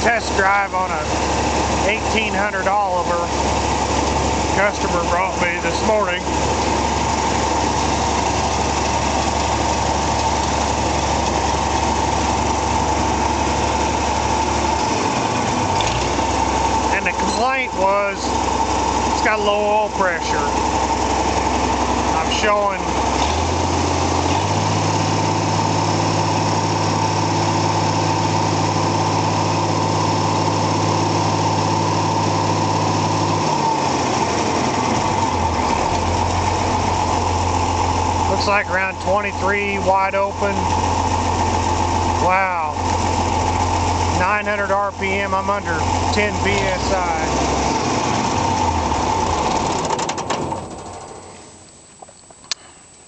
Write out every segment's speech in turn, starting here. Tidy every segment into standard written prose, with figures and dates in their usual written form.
test drive on a 1800 Oliver customer brought me this morning. And the complaint was it's got low oil pressure. I'm showing looks like around 23 wide open. Wow. 900 RPM, I'm under 10 PSI.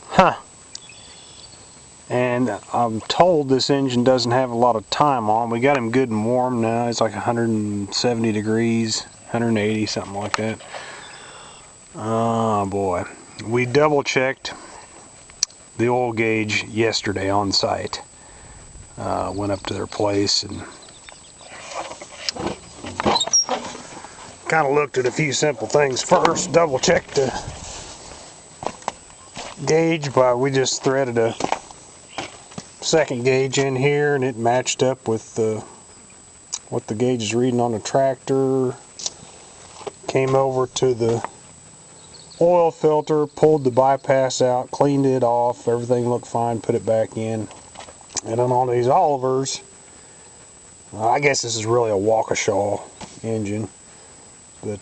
Huh. And I'm told this engine doesn't have a lot of time on. We got him good and warm now. It's like 170 degrees, 180, something like that. Oh boy. We double checked the oil gauge yesterday on site. Went up to their place and kind of looked at a few simple things first. Double checked the gauge, but we just threaded a second gauge in here and it matched up with what the gauge is reading on the tractor. Came over to the oil filter, pulled the bypass out, cleaned it off, everything looked fine, put it back in. And then on these Olivers, I guess this is really a Waukesha engine, but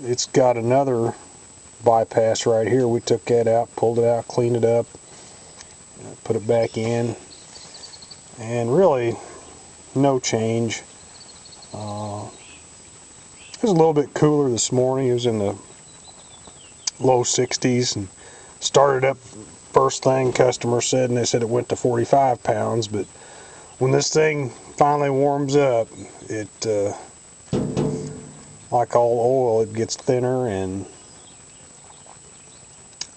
it's got another bypass right here. We took that out, pulled it out, cleaned it up, put it back in, and really no change. It was a little bit cooler this morning. It was in the low 60s and started up first thing customer said, and they said it went to 45 pounds, but when this thing finally warms up, it like all oil, it gets thinner and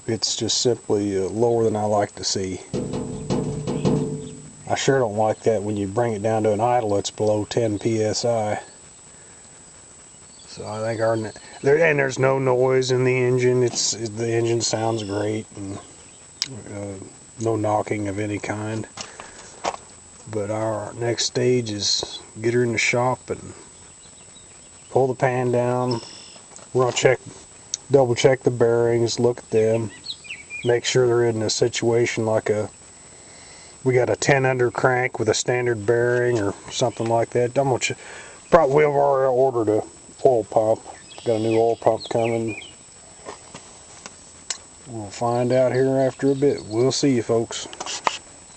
it's just simply lower than I like to see. I sure don't like that when you bring it down to an idle it's below 10 psi. So I think and there's no noise in the engine. The engine sounds great and no knocking of any kind. But our next stage is get her in the shop and pull the pan down. We're gonna double check the bearings, look at them, make sure they're in a situation like we got a 10 under crank with a standard bearing or something like that. Probably we've already ordered a oil pump. Got a new oil pump coming. We'll find out here after a bit. We'll see you folks.